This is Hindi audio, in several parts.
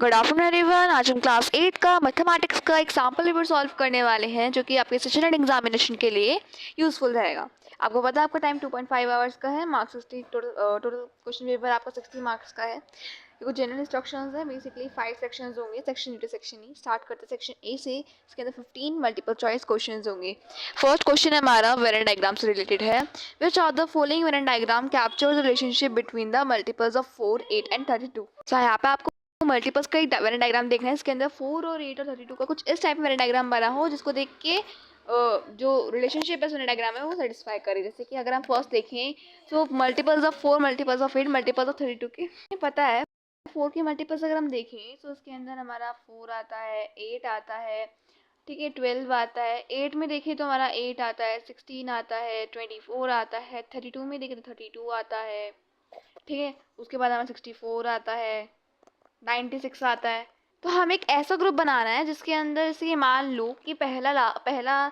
Good afternoon everyone. आज हम क्लास 8 का मैथमेटिक्स का एग्जाम्पल पेपर सॉल्व करने वाले हैं जो कि आपके सेशन एंड एग्जामिनेशन के लिए यूजफुल रहेगा। आपको पता है आपका टाइम 2.5 आवर्स का है। मार्क्स 60 टोटल क्वेश्चन पेपर आपका 60 मार्क्स का है। ये कुछ जनरल इंस्ट्रक्शंस है। बेसिकली 5 सेक्शंस होंगे, section A to section E. Start करते सेक्शन ए से। इसके अंदर 15 मल्टीपल चॉइस क्वेश्चन होंगे। फर्स्ट क्वेश्चन हमारा वेरन डायग्राम से रिलेटेड है। Which of the following Venn diagram captures the relationship between the multiples of 4, 8 and 32। यहाँ पे आपको मल्टीपल्स का एक वेरन डायग्राम देखना है। इसके अंदर 4 और 8 और 32 का कुछ इस टाइप में वेरन डायग्राम बना हो जिसको देख के जो रिलेशनशिप है वेरन डायग्राम है वो सेटिस्फाई करे। जैसे कि अगर हम फर्स्ट देखें तो multiples of 4, multiples of 8, multiples of 32 के पता है 4 के मल्टीपल्स अगर हम देखें तो उसके अंदर हमारा 4 आता है, 8 आता है, ठीक है, 12 आता है। 8 में देखें तो हमारा 8 आता है, 16 आता है, 24 आता है। 32 में देखें तो 32 आता है, ठीक है। उसके बाद हमारा 64 आता है, 96 आता है। तो हम एक ऐसा ग्रुप बनाना है जिसके अंदर जैसे कि मान लो कि पहला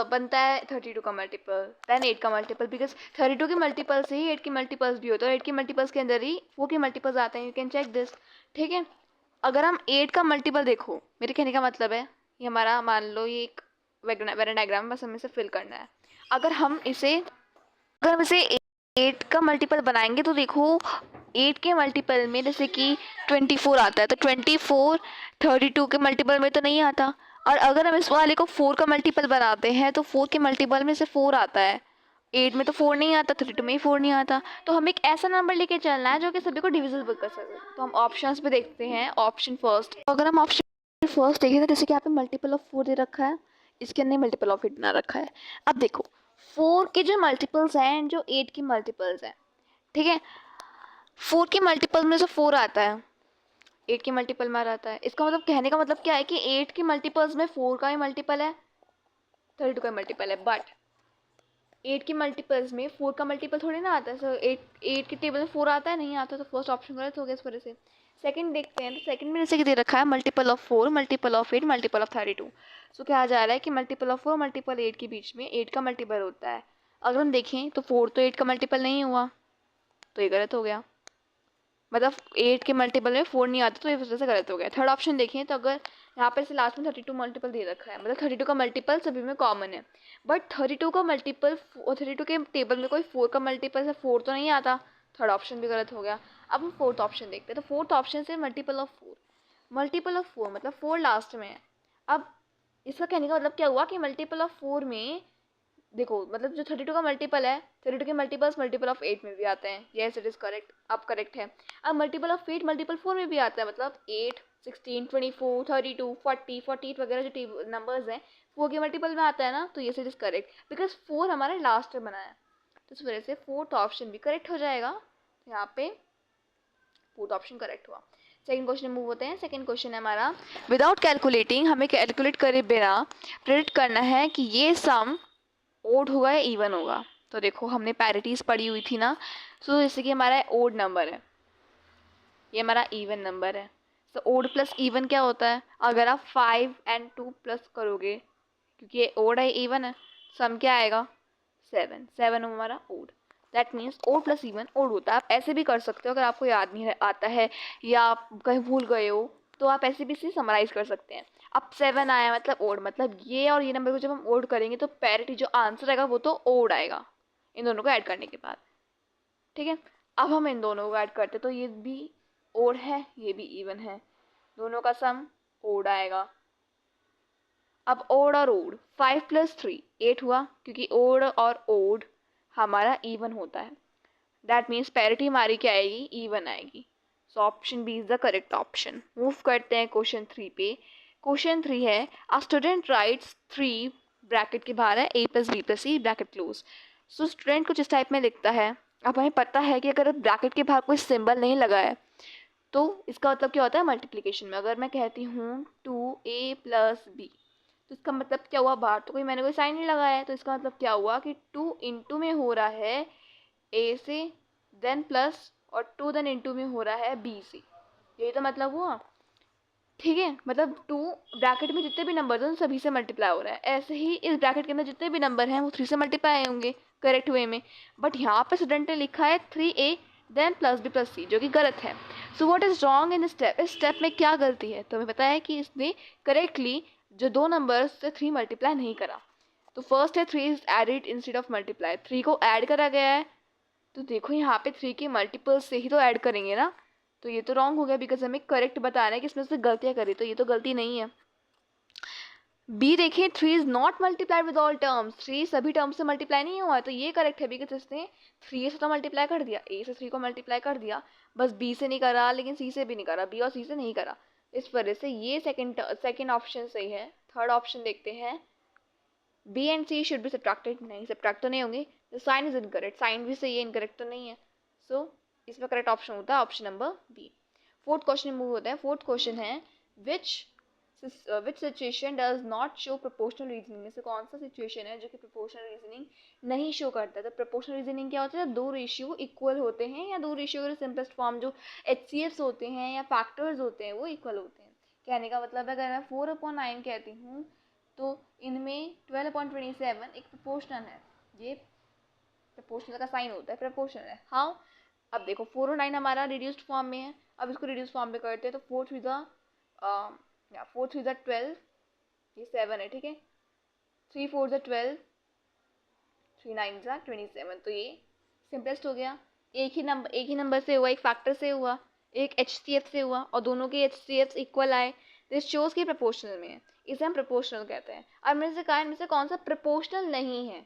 बनता है 32 का मल्टीपल, देन 8 का मल्टीपल, बिकॉज 32 के मल्टीपल से ही 8 के मल्टीपल्स भी होते हैं और 8 के मल्टीपल्स के अंदर ही 4 के मल्टीपल्स आते हैं। यू कैन चेक दिस, ठीक है। अगर हम 8 का मल्टीपल देखो, मेरे कहने का मतलब है ये हमारा मान लो ये एक वेरन डायग्राम बस हमें इसे फिल करना है। अगर हम इसे 8 का मल्टीपल बनाएंगे तो देखो 8 के मल्टीपल में जैसे कि 24 आता है, तो 24 32 के मल्टीपल में तो नहीं आता। और अगर हम इस वाले को 4 का मल्टीपल बनाते हैं तो 4 के मल्टीपल में से 4 आता है। 8 में तो 4 नहीं आता, 32 में ही 4 नहीं आता। तो हमें एक ऐसा नंबर लेके चलना है जो कि सभी को डिविजिबल कर सके। तो हम ऑप्शंस पे देखते हैं। ऑप्शन फर्स्ट, अगर हम ऑप्शन फर्स्ट देखें तो जैसे कि यहाँ पे मल्टीपल ऑफ 4 दे रखा है, इसके अंदर मल्टीपल ऑफ 8 बना रखा है। अब देखो 4 के जो मल्टीपल्स हैं एंड जो 8 की मल्टीपल्स हैं, ठीक है। 4 के मल्टीपल में से 4 आता है, 8 के मल्टीपल में आता है। इसका मतलब कहने का मतलब क्या है कि 8 के मल्टीपल्स में 4 का ही मल्टीपल है, 32 का मल्टीपल है। बट 8 के मल्टीपल्स में 4 का मल्टीपल थोड़ी ना आता है। सो 8 के टेबल में 4 आता है, नहीं आता। तो फर्स्ट ऑप्शन गलत हो गया इस वजह से। सेकंड देखते हैं। तो सेकंड में जैसे कि दे रखा है multiple of 4, multiple of 8, multiple of 32। सो क्या जा रहा है कि मल्टीपल ऑफ 4 मल्टीपल 8 के बीच में 8 का मल्टीपल होता है। अगर हम देखें तो 4 तो 8 का मल्टीपल नहीं हुआ, तो ये गलत हो गया। मतलब 8 के मल्टीपल में 4 नहीं आता, तो ये वजह से गलत हो गया। थर्ड ऑप्शन देखें तो अगर यहाँ पे से लास्ट में 32 मल्टीपल दे रखा है, मतलब 32 का मल्टीपल सभी में कॉमन है। बट 32 का मल्टीपल 32 के टेबल में कोई 4 का मल्टीपल से 4 तो नहीं आता। थर्ड ऑप्शन भी गलत हो गया। अब हम फोर्थ ऑप्शन देखते हैं। तो फोर्थ ऑप्शन से मल्टीपल ऑफ 4, मल्टीपल ऑफ 4 मतलब 4 लास्ट में है। अब इसका कहने का मतलब क्या हुआ कि मल्टीपल ऑफ 4 में देखो मतलब जो 32 का मल्टीपल है, 32 के मल्टीपल्स मल्टीपल ऑफ 8 में भी आते हैं। यस इट इज़ करेक्ट, अब करेक्ट है। अब मल्टीपल ऑफ 8 मल्टीपल 4 में भी आता है, मतलब 8, 16, 24, 32, 40, 48 वगैरह जो नंबर्स हैं 4 के मल्टीपल में आता है ना। तो yes it is correct, because 4 हमारे लास्ट में बना है। तो इस वजह से फोर्थ ऑप्शन भी करेक्ट हो जाएगा। तो यहाँ पे फोर्थ ऑप्शन करेक्ट हुआ। सेकंड क्वेश्चन मूव होते हैं। सेकंड क्वेश्चन है हमारा, विदाउट कैलकुलेटिंग, हमें कैलकुलेट करे बिना प्रेडिक्ट करना है कि ये सम ओड होगा या इवन होगा। तो देखो हमने पैरिटीज पढ़ी हुई थी ना। सो जैसे कि हमारा ओड नंबर है, ये हमारा इवन नंबर है। तो ओड प्लस इवन क्या होता है? अगर आप 5 एंड 2 प्लस करोगे, क्योंकि ये ओड है इवन है, सम क्या आएगा? 7, 7 हमारा odd. That means odd plus even odd होता है। आप ऐसे भी कर सकते हो, अगर आपको याद नहीं आता है या आप कहीं भूल गए हो तो आप ऐसे भी इसे समराइज कर सकते हैं। अब 7 आया मतलब ओड, मतलब ये और ये नंबर को जब हम ओड करेंगे तो पैरिटी जो आंसर आएगा वो तो ओड आएगा इन दोनों को ऐड करने के बाद, ठीक है। अब हम इन दोनों को ऐड करते तो ये भी ओड है, ये भी इवन है, दोनों का सम ओड आएगा। अब ओड और ओड, 5 + 3 8 हुआ, क्योंकि ओड और ओड हमारा इवन होता है। दैट मीन्स पैरिटी हमारी क्या आएगी? इवन आएगी। So option B is the correct option. Move करते हैं क्वेश्चन 3 पे। क्वेश्चन 3 है, अ स्टूडेंट राइट्स 3 ब्रैकेट के बाहर है a + b + c bracket close. So student कुछ इस टाइप में लिखता है। अब हमें पता है कि अगर ब्रैकेट के बाहर कोई सिंबल नहीं लगा है तो इसका मतलब क्या होता है? मल्टीप्लिकेशन में अगर मैं कहती हूँ 2a + b, तो इसका मतलब क्या हुआ? बाहर तो मैंने कोई साइन नहीं लगाया है, तो इसका मतलब क्या हुआ कि 2 इंटू में हो रहा है a से, देन प्लस, और 2 देन इंटू में हो रहा है b से। यही तो मतलब हुआ, ठीक है। मतलब 2 ब्रैकेट में जितने भी नंबर हैं सभी से मल्टीप्लाई हो रहा है। ऐसे ही इस ब्रैकेट के अंदर जितने भी नंबर हैं वो 3 से मल्टीप्लाई होंगे करेक्ट वे में। बट यहाँ पे स्टूडेंट ने लिखा है 3a then plus B plus C, जो कि गलत है। So what is wrong in step, इस स्टेप में क्या गलती है? तो हमें पता है कि इसने करेक्टली जो दो नंबर्स से 3 मल्टीप्लाई नहीं करा। तो फर्स्ट है 3 is added instead of multiply, 3 को ऐड करा गया है। तो देखो यहाँ पे 3 के मल्टीपल से ही तो ऐड करेंगे ना, तो ये तो रॉन्ग हो गया, बिकॉज हमें करेक्ट बताना है कि इसमें से गलतियाँ करी, तो ये तो गलती नहीं है। बी देखिए 3 is not multiplied with all terms, 3 सभी टर्म्स से मल्टीप्लाई नहीं हुआ है, तो ये करेक्ट है बिकॉज इसने 3 से तो मल्टीप्लाई कर दिया, ए से 3 को मल्टीप्लाई कर दिया, बस बी से नहीं करा, लेकिन सी से भी नहीं करा, बी और सी से नहीं करा। इस वजह से ये सेकेंड ऑप्शन सही है। थर्ड ऑप्शन देखते हैं, B and C should be subtracted, नहीं सब्ट्रैक्ट तो नहीं होंगे। The sign is incorrect, sign भी सही है, इनकरेक्ट तो नहीं है। सो इसमें करेक्ट ऑप्शन होता है option number B. Fourth question move होता है। फोर्थ क्वेश्चन है which situation does not show proportional reasoning, में से कौन सा सिचुएशन है जो कि प्रोपोर्शनल रीजनिंग नहीं शो करता है? तो प्रोपोर्शनल रीजनिंग क्या होता है? दो रेशियो इक्वल होते हैं, या दो रेशियो के सिंपलेस्ट फॉर्म जो HCFs होते हैं या फैक्टर्स होते हैं वो इक्वल होते हैं। कहने का मतलब है अगर मैं 4/9 कहती हूँ तो इनमें 12/27 एक प्रोपोर्शनल है, ये प्रोपोर्शनल का साइन होता है, प्रोपोर्शनल है। हाउ? अब देखो 4 और 9 हमारा रिड्यूस्ड फॉर्म में है, अब इसको रिड्यूस फॉर्म में करते हैं तो 4 3 12, ये 7 है, ठीक है। 3 4 12, 3 9 27, तो ये सिंपलेस्ट हो गया। एक ही नंबर से हुआ, एक फैक्टर से हुआ, एक HCF से हुआ, और दोनों के HCFs इक्वल आए, दिस शोज की प्रोपोर्शनल में है, इसे हम प्रोपोर्शनल कहते हैं। और मैंने से कहा इनमें से कौन सा प्रोपोर्शनल नहीं है?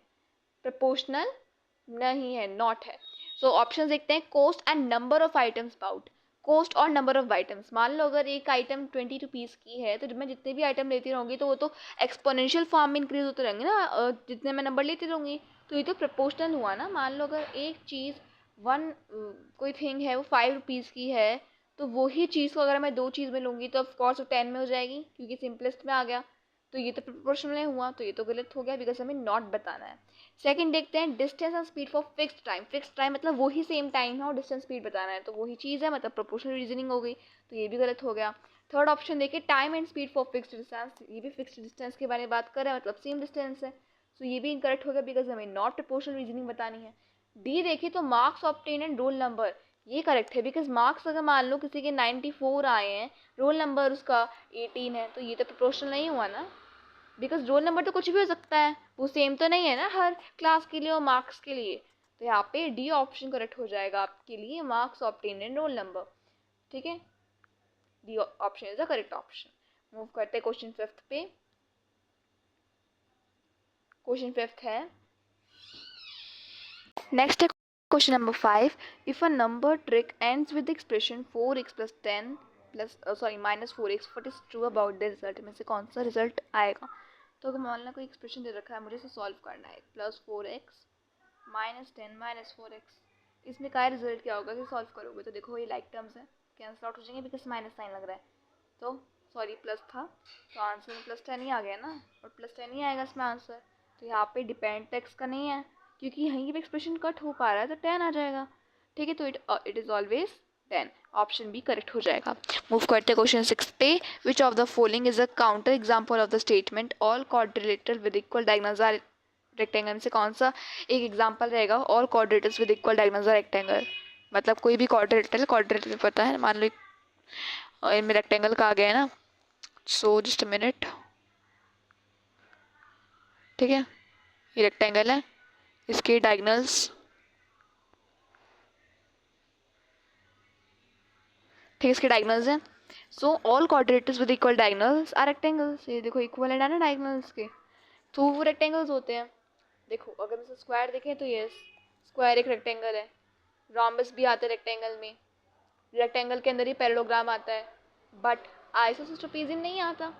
प्रोपोर्शनल नहीं है, नॉट है। सो ऑप्शन देखते हैं, cost and number of items bought, cost और नंबर ऑफ आइटम्स। मान लो अगर एक आइटम 20 रुपीज़ की है, तो जब मैं जितने भी आइटम लेती रहूँगी तो वो तो एक्सपोनेंशियल फॉर्म में इंक्रीज होते रहेंगे ना, जितने मैं नंबर लेती रहूँगी, तो ये तो प्रोपोर्शनल हुआ ना। मान लो अगर एक चीज़ कोई थिंग है वो 5 रुपीज़ की है, तो वही चीज़ को अगर मैं दो चीज़ में लूँगी तो ऑफकोर्स वो 10 में हो जाएगी, क्योंकि सिंपलेस्ट में आ गया, तो ये तो प्रोपोर्शनल हुआ, तो ये तो गलत हो गया बिकॉज हमें नॉट बताना है। सेकंड देखते हैं, distance and speed for fixed time, fixed time मतलब वही सेम टाइम है और डिस्टेंस स्पीड बताना है, तो वही चीज़ है, मतलब प्रोपोर्शनल रीजनिंग हो गई, तो ये भी गलत हो गया। थर्ड ऑप्शन देखिए, time and speed for fixed distance, ये भी फिक्स्ड डिस्टेंस के बारे में बात कर रहे हैं, मतलब सेम डिस्टेंस है, तो ये भी इनकरेक्ट हो गया बिकॉज हमें नॉट प्रोपोर्शनल रीजनिंग बतानी है। डी देखिए तो marks obtain and roll number, ये करेक्ट है बिकॉज मार्क्स अगर मान लो किसी के 94 आए हैं, रोल नंबर उसका 18 है, तो ये तो प्रोपोर्शनल नहीं हुआ ना, बिकॉज रोल नंबर तो कुछ भी हो सकता है, वो सेम तो नहीं है ना हर क्लास के लिए और मार्क्स के लिए। तो यहाँ पे डी ऑप्शन करेक्ट हो जाएगा आपके लिए, marks obtain and roll number, ठीक है। D option is the correct option. Move करते हैं क्वेश्चन फिफ्थ पे। क्वेश्चन फिफ्थ है, नेक्स्ट है question number 5, if a number trick ends with expression 4x + 10 plus -4x, what is true about the result, में से कौन सा रिजल्ट आएगा? तो अगर मान लो कोई एक्सप्रेशन दे रखा है, मुझे इसे सॉल्व करना है, +4x -10 -4x, इसमें क्या रिजल्ट क्या होगा कि सॉल्व करोगे? तो देखो ये लाइक टर्म्स है, कैंसिल आउट हो जाएंगे बिकॉज माइनस साइन लग रहा है, तो सॉरी प्लस था, तो आंसर में +10 ही आ गया ना, और +10 ही आएगा इसमें आंसर। तो यहाँ पे डिपेंड टेक्स का नहीं है, क्योंकि यहीं पे एक्सप्रेशन कट हो पा रहा है, तो 10 आ जाएगा, ठीक है। तो it is always 10, option B correct हो जाएगा। मूव करते हैं क्वेश्चन 6 पे। Which of the following is a counter example of the statement all quadrilateral with equal diagonals are rectangle, में से कौन सा एक एग्जाम्पल रहेगा all quadrilaterals with equal diagonals are rectangle? मतलब कोई भी क्वाड्रेटर पता है, मान लो इनमें रेक्टेंगल का आ गया है ना, सो जस्ट अ मिनट, ठीक है, ये रेक्टेंगल है, इसके डायगोनल्स, ठीक है, इसके डायगोनल्स हैं, so all quadrilaterals with equal diagonals are rectangles, ये देखो इक्वल है ना डायगोनल्स के, तो वो रेक्टेंगल्स होते हैं। देखो अगर मैं स्क्वायर देखें तो ये स्क्वायर एक रेक्टेंगल है, रोम्बस भी आता है रेक्टेंगल में, रेक्टेंगल के अंदर ही पैरेललोग्राम आता है, बट आइसोसेलेस ट्रेपेजियम नहीं आता,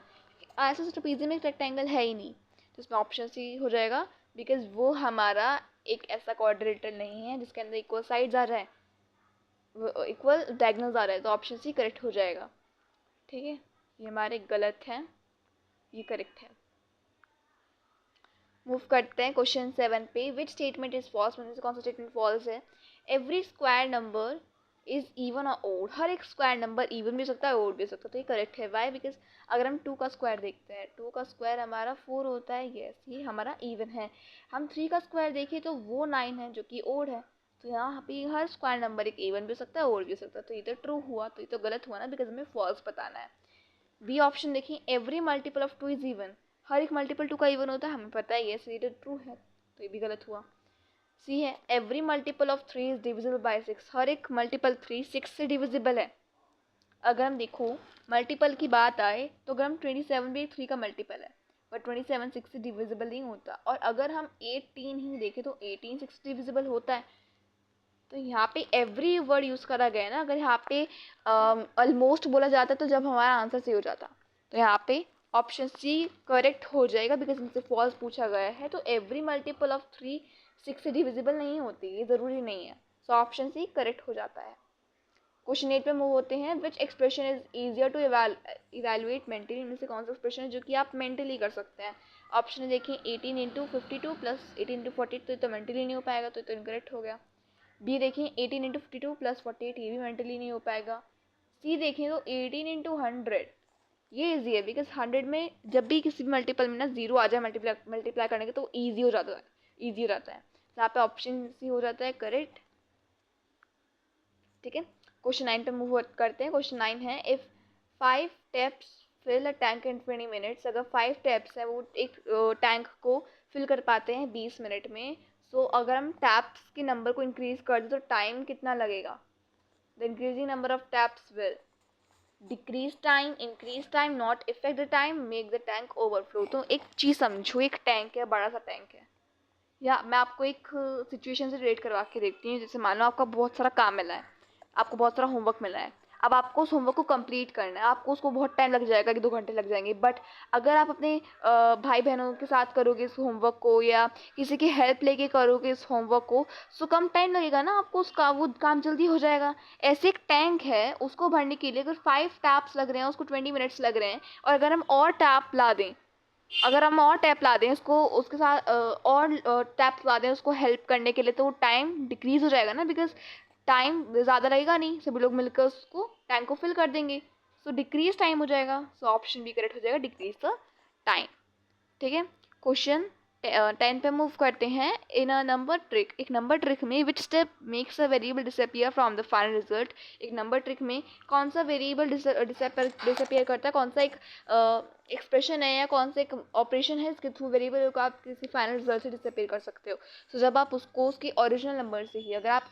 आइसोसेलेस ट्रेपेजियम एक रेक्टेंगल है ही नहीं, तो इसमें ऑप्शन सी हो जाएगा बिकॉज वो हमारा एक ऐसा क्वाड्रेटर नहीं है जिसके अंदर इक्वल साइड्स आ रहा है, इक्वल डायगोनल्स आ रहा है, तो ऑप्शन सी करेक्ट हो जाएगा, ठीक है। ये हमारे गलत हैं, ये करेक्ट है। मूव करते हैं क्वेश्चन 7 पे। विच स्टेटमेंट इज फॉल्स, मतलब कौन सा स्टेटमेंट फॉल्स है? Every square number is even और ओड, हर एक स्क्वायर नंबर इवन भी हो सकता है ओड भी हो सकता है, तो ये करेक्ट है। वाई? बिकॉज अगर हम 2 का स्क्वायर देखते हैं, 2 का स्क्वायर हमारा 4 होता है, यस ये हमारा इवन है। हम 3 का स्क्वायर देखें तो वो 9 है जो कि ओड है, तो यहाँ पे हर स्क्वायर नंबर एक इवन भी हो सकता है और भी हो सकता है, तो ये तो ट्रू हुआ, तो ये तो गलत हुआ ना, बिकॉज हमें फॉल्स बताना है। बी ऑप्शन देखिए, every multiple of 2 is even, हर एक मल्टीपल 2 का इवन होता है, हमें पता है ये, सो ये तो ट्रू है, तो ये भी गलत हुआ। सी है, every multiple of 3 is divisible by 6, हर एक मल्टीपल 3 6 से डिविजिबल है। अगर हम देखो मल्टीपल की बात आए तो अगर हम 27 भी 3 का मल्टीपल है, बट 27 6 से डिविजिबल नहीं होता। और अगर हम 18 ही देखें तो 18 6 से डिविजिबल होता है। तो यहाँ पे एवरी वर्ड यूज़ करा गया है ना, अगर यहाँ पे ऑलमोस्ट बोला जाता तो जब हमारा आंसर सही हो जाता। तो यहाँ पे ऑप्शन सी करेक्ट हो जाएगा, बिकॉज इनसे फॉल्स पूछा गया है। तो एवरी मल्टीपल ऑफ 3 6 से डिविजिबल नहीं होती, ये ज़रूरी नहीं है। सो ऑप्शन सी करेक्ट हो जाता है। क्वेश्चन 8 पे मूव होते हैं। Which expression is easier to evaluate mentally, इनमें से कौन सा एक्सप्रेशन है जो कि आप मेंटली कर सकते हैं। ऑप्शन देखिए, 18 इंटू 52 प्लस 18 इंटू 48, तो ये तो मेंटली नहीं हो पाएगा, तो ये तो इनकरेक्ट हो गया। बी देखें, 18 इंटू 52 प्लस 48, ये भी मेंटली नहीं हो पाएगा। सी देखें तो 18 इंटू 100, ये ईजी है, बिकॉज 100 में जब भी किसी भी मल्टीपल में ना जीरो आ जाए मल्टीप्लाई करने के, तो ईजी हो जाता है, ईजी हो जाता है। यहाँ पे ऑप्शन सी हो जाता है करेक्ट। ठीक है, क्वेश्चन 9 पे मूव करते हैं। क्वेश्चन 9 है, if 5 taps fill a tank in 20 minutes, अगर 5 टैप्स है वो एक टैंक को फिल कर पाते हैं 20 मिनट में, सो अगर हम टैप्स के नंबर को इंक्रीज कर दें तो टाइम कितना लगेगा। The increasing number of taps will decrease time, increase time, not effect the time, make the tank overflow. तो एक चीज़ समझो, एक टैंक है, बड़ा सा टैंक है, या मैं आपको एक सिचुएशन से रिलेट करवा के देखती हूँ। जैसे मान लो आपका बहुत सारा काम मिला है, आपको बहुत सारा होमवर्क मिला है, अब आपको उस होमवर्क को कंप्लीट करना है, आपको उसको बहुत टाइम लग जाएगा कि 2 घंटे लग जाएंगे। बट अगर आप अपने भाई बहनों के साथ करोगे इस होमवर्क को, या किसी की हेल्प लेके करोगे इस होमवर्क को, सो कम टाइम लगेगा ना आपको, उसका वो काम जल्दी हो जाएगा। ऐसे एक टैंक है, उसको भरने के लिए अगर 5 टैप्स लग रहे हैं, उसको 20 मिनट्स लग रहे हैं, और अगर हम और टैप ला दें, अगर हम और टैप ला दें उसको, उसके साथ और टैप ला दें उसको हेल्प करने के लिए, तो वो टाइम डिक्रीज़ हो जाएगा ना, बिकॉज टाइम ज़्यादा लगेगा नहीं, सभी लोग मिलकर उसको टैंक को फिल कर देंगे, सो डिक्रीज टाइम हो जाएगा। सो ऑप्शन भी करेक्ट हो जाएगा, डिक्रीज द टाइम। ठीक है, क्वेश्चन 10 पे मूव करते हैं। इन अ नंबर ट्रिक, एक नंबर ट्रिक में which step makes a variable disappear from the final result, एक नंबर ट्रिक में कौन सा वेरिएबल डिसअपियर करता है, कौन सा एक एक्सप्रेशन है या कौन सा एक ऑपरेशन है इसके थ्रू वेरिएबल को आप किसी फाइनल रिजल्ट से डिसअपियर कर सकते हो। सो जब आप उसको उसके ओरिजिनल नंबर से ही, अगर आप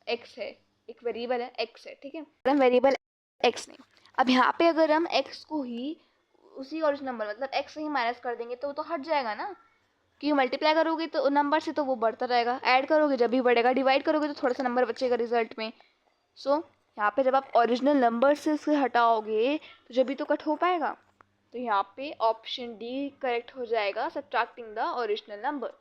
एक्स है, एक वेरिएबल है एक्स है, ठीक है, हम वेरिएबल एक्स नहीं, अब यहाँ पे अगर हम एक्स को ही उसी ओरिजिनल नंबर मतलब एक्स से ही माइनस कर देंगे तो वो तो हट जाएगा ना, कि मल्टीप्लाई करोगे तो नंबर से तो वो बढ़ता रहेगा, ऐड करोगे जब भी बढ़ेगा, डिवाइड करोगे तो थोड़ा सा नंबर बचेगा रिजल्ट में। सो यहाँ पे जब आप ओरिजिनल नंबर से उसे हटाओगे तो जब भी तो कट हो पाएगा। तो यहाँ पे ऑप्शन डी करेक्ट हो जाएगा, subtracting the original number.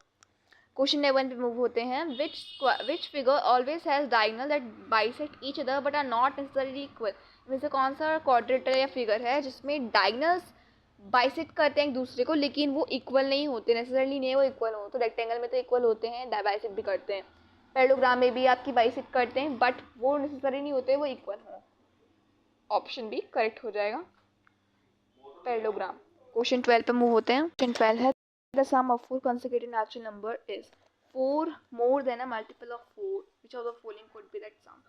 Question 11 पे मूव होते हैं। Which figure always has diagonal that bisect each other but are not necessarily equal, इनमें से कौन सा क्वाड्रेटर या फिगर है जिसमें डायगोनल्स बाइसेक्ट करते हैं एक दूसरे को, लेकिन वो इक्वल नहीं होते, नेसेसरली नहीं वो इक्वल हो। तो रेक्टेंगल में तो इक्वल होते हैं, बाइसेक्ट भी करते हैं, पैरेललोग्राम में भी आपकी बाइसेक्ट करते हैं, बट वो नेसेसरी नहीं होते वो इक्वल हो। ऑप्शन बी करेक्ट हो जाएगा, पैरेललोग्राम। क्वेश्चन 12 पे मूव होते हैं। क्वेश्चन 12 है, the sum of 4 consecutive natural number is 4 more than a multiple of 4, which of the following could be that sum।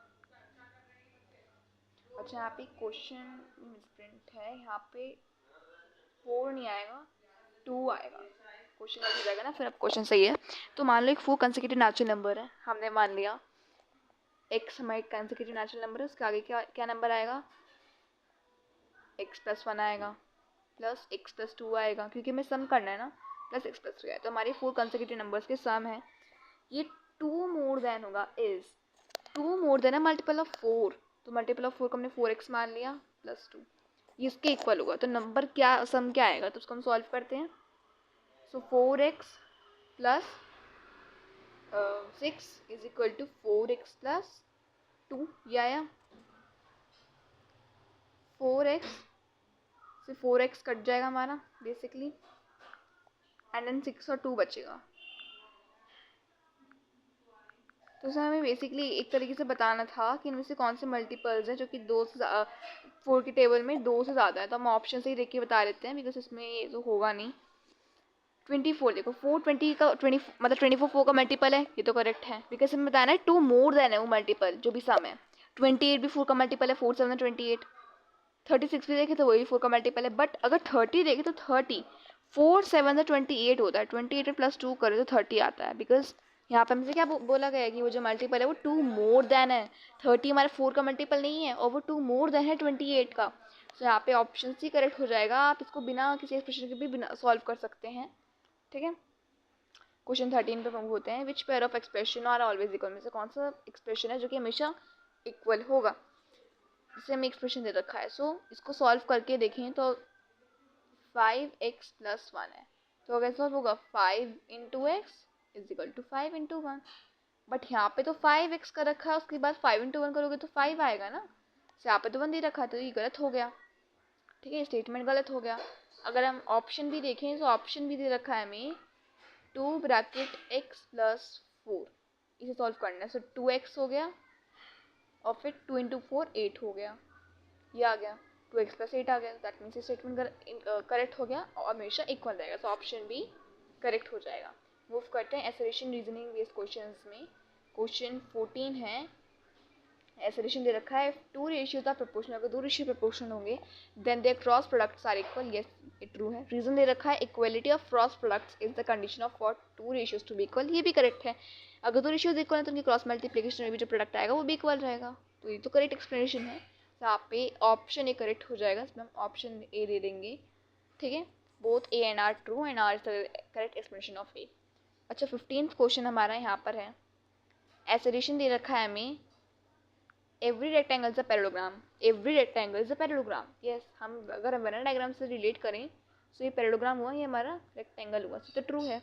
अच्छा, यहाँ पे क्वेश्चन मिसप्रिंट है, यहाँ पे 4 नहीं आएगा 2 आएगा, क्वेश्चन गलत हो जाएगा ना, फिर अब क्वेश्चन सही है। तो मान लो एक 4 कंसेक्यूटिव नेचुरल नंबर है, हमने मान लिया x हमारा कंसेक्यूटिव नेचुरल नंबर है, उसके आगे क्या क्या नंबर आएगा, x+1 आएगा, प्लस x+2 आएगा, क्योंकि हमें सम करना है ना, प्लस x+3 आएगा। तो हमारे 4 कंसेक्यूटिव नंबर्स के सम है, ये 2 मोर देन होगा, इज 2 मोर देन है मल्टीपल ऑफ 4, तो मल्टीपल ऑफ 4 को हमने 4x मान लिया प्लस 2, ये इसके इक्वल होगा। तो नंबर क्या सम क्या आएगा, तो उसको हम सॉल्व करते हैं। So 4x plus 6 is equal to 4x plus 2, ये आया। 4x से 4x कट जाएगा हमारा बेसिकली, एंड देन 6 और 2 बचेगा। तो उसमें हमें बेसिकली एक तरीके से बताना था कि इनमें से कौन से मल्टीपल्स हैं जो कि 4 की टेबल में 2 से ज़्यादा है। तो हम ऑप्शन से ही देख के बता देते हैं, बिकॉज इसमें ये तो होगा नहीं। 24 देखो, 420 का 20 मतलब 24 4 का मल्टीपल है, ये तो करेक्ट है बिकॉज हमें बताना है 2 मोर देन है वो मल्टीपल जो भी सम है। 28 भी 4 का मल्टीपल है, 4 7 28। 36 भी देखे तो वही 4 का मल्टीपल है, बट अगर 30 देखे तो 30 4 7 28 होता है, 28 प्लस 2 करे तो 30 आता है बिकॉज यहाँ पे हमसे क्या बोला गया है कि वो जो मल्टीपल है वो 2 मोर देन है। 30 हमारे 4 का मल्टीपल नहीं है और वो 2 मोर देन है 28 का। तो यहाँ पे ऑप्शन सी करेक्ट हो जाएगा। आप इसको बिना किसी एक्सप्रेशन के भी बिना सॉल्व कर सकते हैं, ठीक है। क्वेश्चन 13 पे मूव होते हैं। Which pair of expression are always equal, में से कौन सा एक्सप्रेशन है जो कि हमेशा इक्वल होगा। जैसे हमें एक्सप्रेशन दे रखा है, सो इसको सॉल्व करके देखें तो 5x + 1 है, तो कैसे सॉल्व होगा 5 × x = 5 × 1। बट यहाँ पे तो 5x का रखा है, उसके बाद 5 × 1 करोगे तो 5 आएगा ना। तो यहाँ पे तो 1 दे रखा है, तो ये गलत हो गया, ठीक है, स्टेटमेंट गलत हो गया। अगर हम ऑप्शन भी देखें तो ऑप्शन भी दे रखा है हमें 2 ब्रैकेट x + 4, इसे सॉल्व करना है। सो 2x हो गया और फिर 2 × 4 8 हो गया, ये आ गया 2x + 8 आ गया। दैट मीन्स स्टेटमेंट करेक्ट हो गया और हमेशा इक्वल रहेगा। सो ऑप्शन बी करेक्ट हो जाएगा। मूव करते हैं एसोसिएशन रीजनिंग बेस्ड क्वेश्चंस में। क्वेश्चन 14 है। एसोसिएशन दे रखा है 2 रेशियोज आर प्रोपोर्शनल, अगर 2 रेशियो प्रोपोर्शनल होंगे then their cross products are equal. Yes, ये ट्रू है। रीजन दे रखा है equality of cross products is the condition of for 2 ratios to be equal, ये भी करेक्ट है। अगर 2 रेशियोज इक्वल है तो उनकी क्रॉस मल्टीप्लिकेशन में भी जो प्रोडक्ट आएगा वो भी इक्वल रहेगा, तो ये तो करेक्ट एक्सप्लेनेशन है। तो यहाँ पे ऑप्शन ए करेक्ट हो जाएगा, इसमें हम ऑप्शन ए दे देंगे, ठीक है। Both A and R true and R is the correct explanation of A. अच्छा, 15th क्वेश्चन हमारा यहाँ पर है। एसोसिएशन दे रखा है हमें every rectangle is a parallelogram, every rectangle is a parallelogram. Yes, हम अगर हम वेन डायग्राम से रिलेट करें तो ये पैरेललोग्राम हुआ, ये हमारा रेक्टेंगल हुआ, तो ट्रू है।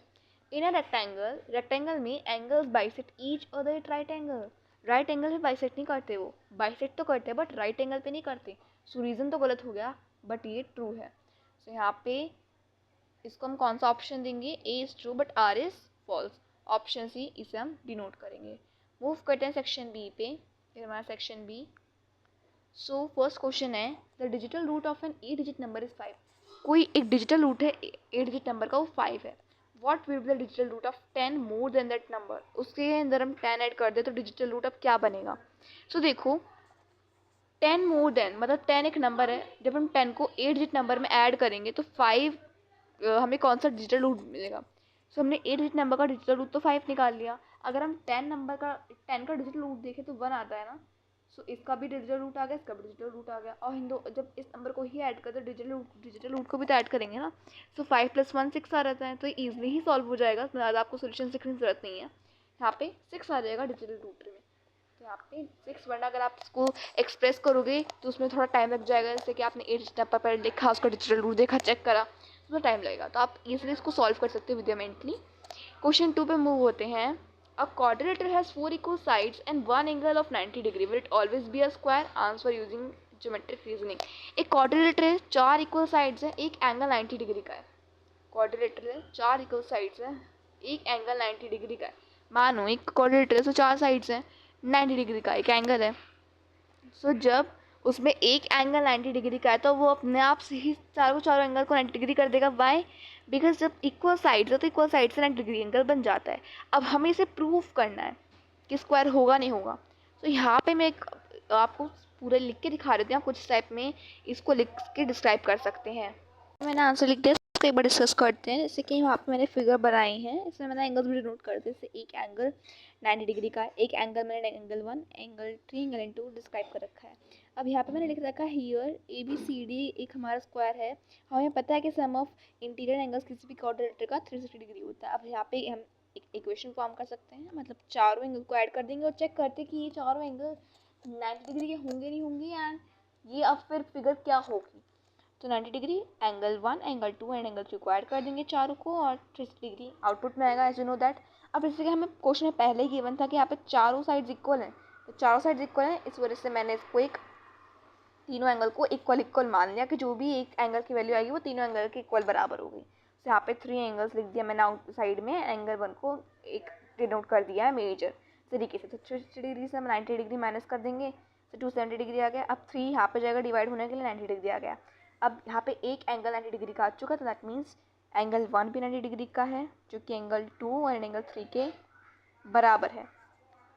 इन अ रेक्टेंगल, रेक्टेंगल में angles bisect each other at right angle, right angle में बाइसेक्ट नहीं करते, वो बाइसेक्ट तो करते हैं बट राइट एंगल पे नहीं करते। सो रीज़न तो गलत हो गया बट ये ट्रू है। सो यहाँ पे इसको हम कौन सा ऑप्शन देंगे, A is true but R is false, option C इसे हम डिनोट करेंगे। मूव करते हैं सेक्शन बी पे। फिर हमारा section B. So first question है the digital root of an 8 digit number is 5। कोई एक डिजिटल रूट है 8 डिजिट नंबर का, वो 5 है। What will be the digital root of 10 more than that number, उसके अंदर हम 10 ऐड कर दे तो डिजिटल रूट अब क्या बनेगा। सो देखो 10 मोर देन मतलब 10 एक नंबर है, जब हम 10 को 8 डिजिट नंबर में ऐड करेंगे तो 5 हमें कौन सा डिजिटल रूट मिलेगा। सो हमने 8 डिजिट नंबर का डिजिटल रूट तो 5 निकाल लिया। अगर हम 10 का डिजिटल रूट देखें तो 1 आता है ना। सो इसका भी डिजिटल रूट आ गया, इसका भी डिजिटल रूट आ गया, और हिंदो जब इस नंबर को ही ऐड करते तो डिजिटल रूट को भी तो ऐड करेंगे ना। सो 5 + 1 6 आ रहता है, तो ईजिली ही सॉल्व हो जाएगा, इसमें ज़्यादा आपको सोल्यूशन सीखने की जरूरत नहीं है। यहाँ पे 6 आ जाएगा डिजिटल रूट में। तो यहाँ पे 6, वरना अगर आप इसको एक्सप्रेस करोगे तो उसमें थोड़ा टाइम लग जाएगा। जैसे कि आपने 8 स्टेप पर लिखा, उसका डिजिटल रूट देखा, चेक करा, तो टाइम लगेगा। तो आप इजीली इसको सॉल्व कर सकते हो विद्यामेंटली। क्वेश्चन 2 पे मूव होते हैं। A quadrilateral has 4 equal sides and 1 angle of 90 degree, will it always be a square, answer using geometric reasoning. एक क्वाड्रिलेटर है, 4 इक्वल साइड्स है, एक एंगल 90 डिग्री का है। क्वाड्रिलेटर है, 4 इक्वल साइड्स है, एक एंगल 90 डिग्री का है। मानो एक क्वाड्रिलेटर है तो 4 साइड्स हैं, 90 डिग्री का एक एंगल है। सो जब उसमें एक एंगल 90 डिग्री का है तो वो अपने आप से ही चारों एंगल को 90 डिग्री कर देगा। वाई? बिकॉज जब इक्वल साइड्स है तो इक्वल साइड से 90 डिग्री एंगल बन जाता है। अब हमें इसे प्रूव करना है कि स्क्वायर होगा नहीं होगा। तो यहाँ पे मैं आपको पूरा लिख के दिखा देती हूँ, आप कुछ टाइप में इसको लिख के डिस्क्राइब कर सकते हैं। मैंने आंसर लिख दिया, इसको एक बार डिस्कस करते हैं। जैसे कि वहाँ पे मैंने फिगर बनाई है, इसमें मैंने एंगल्स भी नोट कर दिए। जैसे एक एंगल 90 डिग्री का, एक एंगल मैंने एंगल 1, एंगल 3, एंगल 2 डिस्क्राइब कर रखा है। अब यहाँ पे मैंने लिख रखा है हियर ABCD एक हमारा स्क्वायर है। हमें पता है कि सम ऑफ इंटीरियर एंगल्स किसी भी क्वाड्रिलेटर का 360 डिग्री होता है। अब यहाँ पे हम एक इक्वेशन फॉर्म कर सकते हैं, मतलब चारों एंगल को ऐड कर देंगे और चेक करते हैं कि ये चारों एंगल 90 डिग्री के होंगे नहीं होंगे, एंड ये अब फिर फिगर क्या होगी। तो 90 degree angle 1, angle 2 and angle 3 को ऐड कर देंगे चारों को, और 360 डिग्री आउटपुट में आएगा, एज यू नो दैट। अब जैसे कि हमें क्वेश्चन में पहले ही गिवन था कि यहाँ पे चारों साइड्स इक्वल हैं, तो चारों साइड्स इक्वल हैं, इस वजह से मैंने इसको एक तीनों एंगल को इक्वल मान लिया कि जो भी एक एंगल की वैल्यू आएगी वो तीनों एंगल के इक्वल बराबर होगी। तो यहाँ पे 3 एंगल्स लिख दिया मैंने आउट साइड में, एंगल 1 को एक डिनोट कर दिया है मेजर तरीके से। तो 360 डिग्री से हम 90 डिग्री माइनस कर देंगे, तो 270 डिग्री आ गया। अब 3 यहाँ पे जाएगा डिवाइड होने के लिए, 90 डिग्री आ गया। अब यहाँ पे एक एंगल 90 डिग्री का आ चुका, तो दैट मीन्स एंगल 1 भी 90 डिग्री का है जो कि एंगल 2 और एंगल 3 के बराबर है।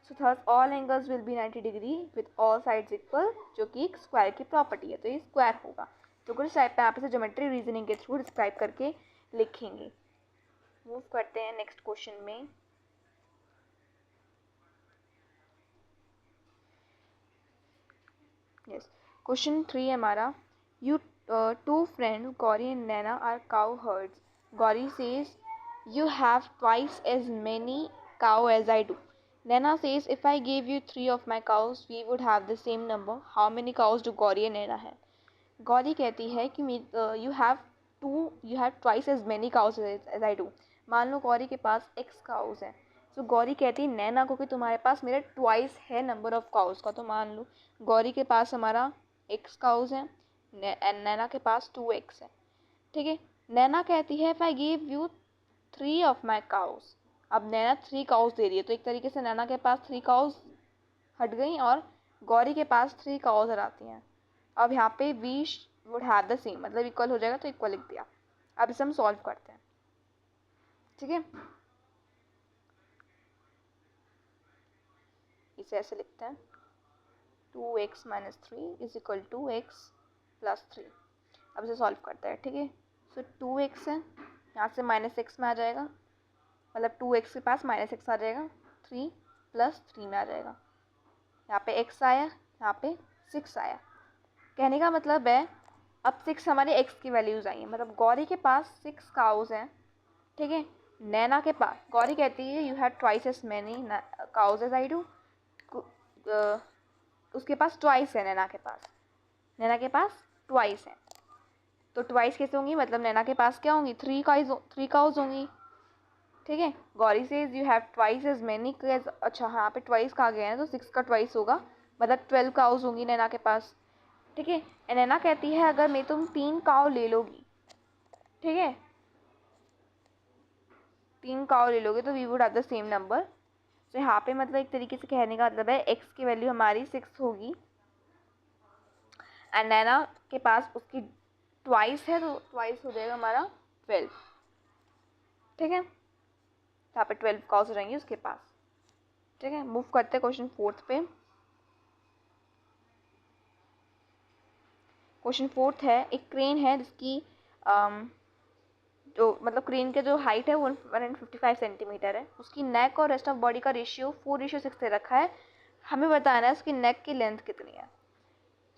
So thus all angles will be 90 degree with all sides equal, जो कि एक स्क्वायर की प्रॉपर्टी है, तो ये स्क्वायर होगा। तो कुछ टाइप पे आप इसे ज्योमेट्री रीजनिंग के थ्रू डिस्क्राइब करके लिखेंगे। मूव करते हैं नेक्स्ट क्वेश्चन में। यस, क्वेश्चन 3 है हमारा। You two friends Gauri and Naina are cow herds. Gauri says you have twice as many cow as I do. Nana says if I gave you 3 of my cows we would have the same number. How many cows do Gauri and Nana have? Gauri कहती है कि you have twice as many cows as I do. मान लो गौरी के पास x cows हैं, तो गौरी कहती है नैना को कि तुम्हारे पास मेरे ट्वाइस है नंबर ऑफ काउस का। तो मान लो गौरी के पास हमारा x काउस है एंड नैना के पास 2x है, ठीक है। नैना कहती है if I give you 3 of my cows. अब नैना 3 काउस दे रही है, तो एक तरीके से नैना के पास 3 काउस हट गई और गौरी के पास 3 काउस आती हैं। अब यहाँ पे we would have the same, मतलब इक्वल हो जाएगा, तो इक्वल लिख दिया। अब इसे हम सॉल्व करते हैं, ठीक है। इसे ऐसे लिखते हैं 2x minus 3 is equal to x plus 3। अब इसे सॉल्व करते हैं, ठीक है। सो 2x है, यहाँ से माइनस x में आ जाएगा, मतलब 2x के पास माइनस x आ जाएगा, 3 प्लस 3 में आ जाएगा। यहाँ पे x आया, यहाँ पे 6 आया। कहने का मतलब है अब 6 हमारे x की वैल्यूज़ आई हैं, मतलब गौरी के पास 6 काउस हैं, ठीक है। नैना के पास गौरी कहती है you have twice as many cows as I do. उसके पास ट्वाइस है, नैना के पास ट्वाइस है। तो ट्वाइस कैसे होंगी, मतलब नैना के पास क्या होंगी, 3 काउस होंगी, ठीक है। Gauri says you have twice as many. अच्छा हाँ, पे ट्वाइस कहा गया है तो 6 का ट्वाइस होगा, मतलब 12 काउस होंगी नैना के पास, ठीक है। नैना कहती है अगर मैं तुम 3 काउ ले लोगी, ठीक है, 3 काउ ले लोगे तो we would have the same number. तो यहाँ पे मतलब एक तरीके से कहने का मतलब है एक्स की वैल्यू हमारी 6 होगी एंड नैना के पास उसकी ट्वाइस है, तो ट्वाइस हो जाएगा हमारा 12, ठीक है। यहाँ पे 12 काउस हो जाएंगी उसके पास, ठीक है। मूव करते हैं क्वेश्चन 4 पे। क्वेश्चन 4 है, एक क्रेन है जिसकी जो मतलब क्रेन के जो हाइट है वो 155 सेंटीमीटर है। उसकी नेक और रेस्ट ऑफ बॉडी का रेशियो 4:6 दे रखा है। हमें बताना है उसकी नेक की लेंथ कितनी है।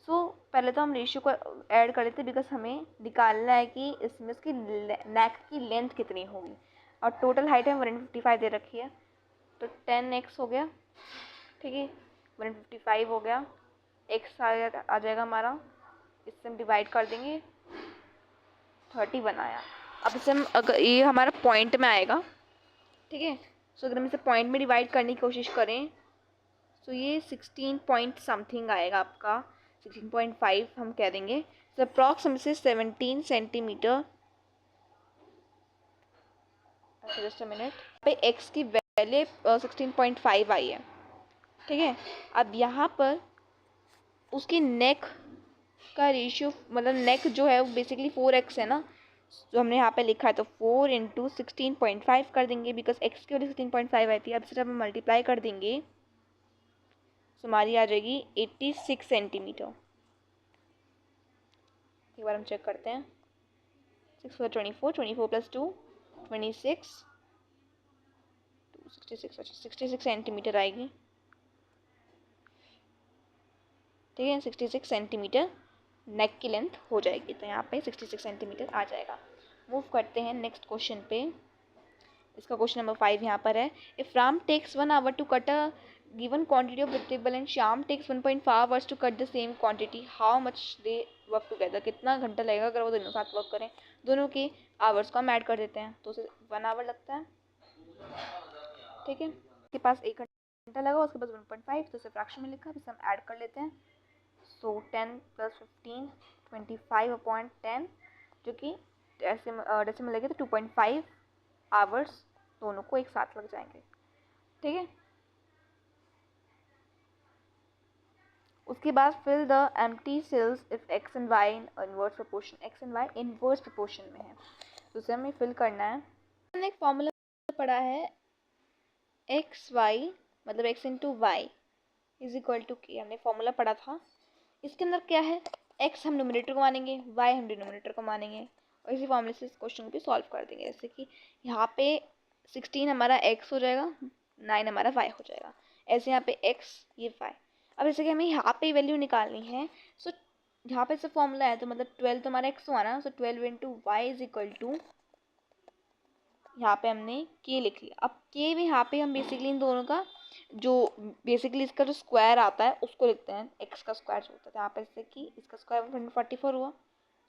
पहले तो हम रेशियो को ऐड कर लेते हैं बिकॉज हमें निकालना है कि इसमें इसकी नेक की लेंथ कितनी होगी। और टोटल हाइट है 155 दे रखी है, तो 10x हो गया, ठीक है। 155 हो गया, x आ जाएगा हमारा, इससे हम डिवाइड कर देंगे, 30 बनाया। अब इसे हम अगर ये हमारा पॉइंट में आएगा, ठीक है। अगर हम इसे पॉइंट में डिवाइड करने की कोशिश करें तो ये 16 पॉइंट समथिंग आएगा आपका, 16.5 हम कह देंगे। तो अप्रॉक्स हमसे 17 सेंटीमीटर। अच्छा जस्ट अ मिनट, पे एक्स की वैल्यू 16.5 आई है, ठीक है। अब यहाँ पर उसकी नेक का रेशियो, मतलब नेक जो है वो बेसिकली 4x है ना, जो हमने यहाँ पे लिखा है, तो 4 इंटू 16.5 कर देंगे बिकॉज x की वैल्यू 16.5 आई थी। अब इसे जब हम मल्टीप्लाई कर देंगे तो हमारी आ जाएगी 86 सेंटीमीटर। एक बार हम चेक करते हैं, 6 4 24, 24 प्लस 2 26, 66 सेंटीमीटर आएगी, ठीक है। 66 सेंटीमीटर नेक की लेंथ हो जाएगी, तो यहाँ पे 66 सेंटीमीटर आ जाएगा। मूव करते हैं नेक्स्ट क्वेश्चन पे। इसका क्वेश्चन नंबर 5 यहाँ पर है, if Ram takes 1 hour to cut a given quantity of vegetable and Shyam takes 1.5 hours to cut the same quantity, how much they work together. कितना घंटा लगेगा अगर वो दोनों साथ वर्क करें। दोनों के आवर्स को हम ऐड कर देते हैं, तो उसे 1 आवर लगता है, ठीक है। उसके पास 1 घंटा लगा, उसके पास 1.5, तो उसे फ्रैक्शन में लिखा, इसे हम ऐड कर लेते हैं। सो 10 प्लस 15 25/10, जो कि डेसिमल लगे तो 2.5 आवर्स दोनों को एक साथ लग जाएंगे, ठीक है। उसके बाद fill the empty cells if x and y in inverse proportion. x and y inverse proportion में है, तो उसे हमें फिल करना है। हमने एक फॉर्मूला पढ़ा है एक्स वाई मतलब x into y is equal to k, हमने फॉर्मूला पढ़ा था। इसके अंदर क्या है, एक्स हम न्यूमरेटर को मानेंगे, वाई हम डिनोमिनेटर को मानेंगे और इसी फॉर्मूले से इस क्वेश्चन को भी सॉल्व कर देंगे। जैसे कि यहाँ पे 16 हमारा एक्स हो जाएगा, 9 हमारा वाई हो जाएगा, ऐसे यहाँ पे एक्स ये वाई। अब जैसे कि हमें यहाँ पे वैल्यू निकालनी है, सो यहाँ पे से फॉर्मूला है तो मतलब 12 तो हमारा एक्स हुआ ना, so 12 into y is equal to, यहाँ पे हमने के लिख लिया। अब के भी यहाँ पे हम बेसिकली इन दोनों का जो बेसिकली इसका जो स्क्वायर आता है उसको लिखते हैं, एक्स का स्क्वायर जो होता है यहाँ पे, जैसे कि इसका स्क्वायर 144 हुआ,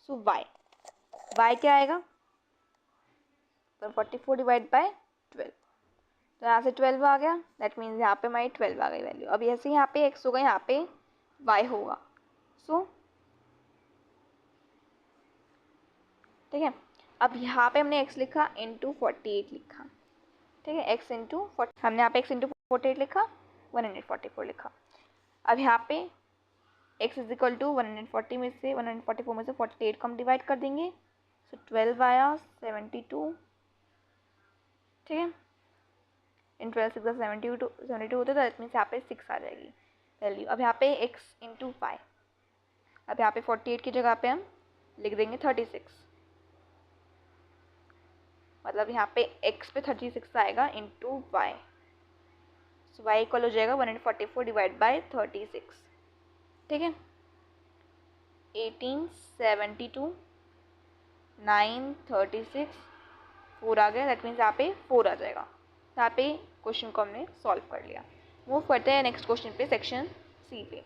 सो वाई क्या आएगा 144 डिवाइड बाय 12, तो यहाँ से 12 आ गया, दैट मीन्स यहाँ पे हमारी 12 आ गई वैल्यू। अब ऐसे यहाँ पे एक्स होगा, यहाँ पे वाई होगा, सो ठीक है। अब यहाँ पे हमने x लिखा इंटू 48 लिखा, ठीक है, x इंटू हमने यहाँ पे x इंटू 48 लिखा, 144 लिखा। अब यहाँ पे x इज इक्वल टू 144 में से 48 को हम डिवाइड कर देंगे, सो 12 आया 72, ठीक है, इन 12 6 72 होते तो दैट मीन्स यहाँ पे 6 आ जाएगी वैल्यू। अब यहाँ पे x इंटू वाई, अब यहाँ पे 48 की जगह पे हम लिख देंगे 36, मतलब यहाँ पे x पे 36 आएगा इंटू वाई, सो वाई इक्वल हो जाएगा 144 डिवाइड बाय 36, ठीक है। 18 72 9 36 4 आ गया, दैट मीन्स यहाँ पे 4 आ जाएगा। यहाँ पे क्वेश्चन को हमने सॉल्व कर लिया। मूव करते हैं नेक्स्ट क्वेश्चन पे, सेक्शन सी पे।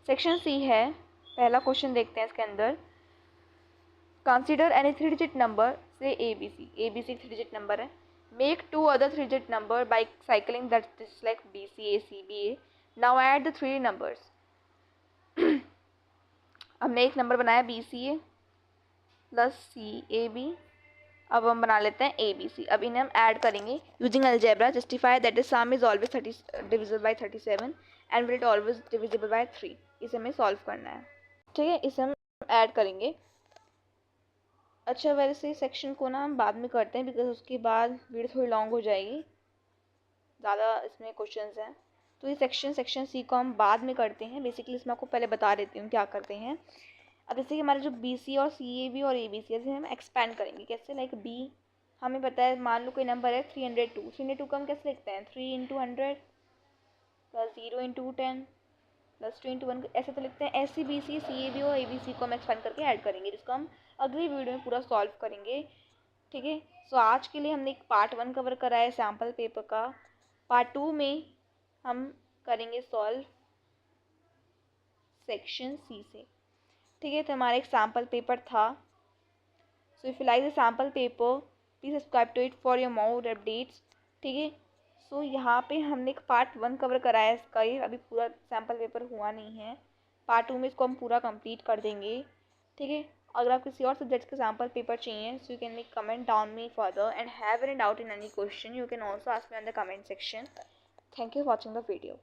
सेक्शन सी है, पहला क्वेश्चन देखते हैं इसके अंदर। कंसीडर एनी 3 डिजिट नंबर से ABC 3 डिजिट नंबर है, make 2 other 3 digit number by cycling that is like BCA CBA, now add the 3 numbers. हमने एक नंबर बनाया BCA प्लस CAB, अब हम बना लेते हैं ABC। अब इन्हें हम ऐड करेंगे using algebra, justify that is some is always 30 divisible by 37 and will it always divisible by 3। इसे हमें सॉल्व करना है, ठीक है, इसे हम ऐड करेंगे। अच्छा, वैसे सेक्शन को ना हम बाद में करते हैं बिकॉज उसके बाद वीडियो थोड़ी लॉन्ग हो जाएगी, ज़्यादा इसमें क्वेश्चंस हैं, तो ये सेक्शन सी को हम बाद में करते हैं। बेसिकली इसमें आपको पहले बता देती हूँ क्या करते हैं। अब जैसे कि हमारे जो BC और CAB और ABC है, हम एक्सपैंड करेंगे कैसे, लाइक B हमें पता है, मान लो कोई नंबर है 302 को हम कैसे लिखते हैं 3 into 100 plus 0 into 10 plus 2 into 1, ऐसे तो लिखते हैं। ऐसे BC CAB और ABC को हम एक्सपेंड करके ऐड करेंगे, जिसको हम अगली वीडियो में पूरा सॉल्व करेंगे, ठीक है। सो आज के लिए हमने एक पार्ट 1 कवर करा है सैम्पल पेपर का, पार्ट 2 में हम करेंगे सॉल्व सेक्शन सी से, ठीक है। तो हमारा एक सैम्पल पेपर था, so if you like the sample paper please subscribe to it for your more updates, ठीक है। सो यहाँ पे हमने एक पार्ट 1 कवर कराया है इसका, ये अभी पूरा सैम्पल पेपर हुआ नहीं है। पार्ट 2 में इसको हम पूरा कंप्लीट कर देंगे, ठीक है। अगर आप किसी और सब्जेक्ट्स के सैम्पल पेपर चाहिए, so you can make comment down me further and have any doubt in any question, you can also ask me on the comment section. Thank you for watching the video.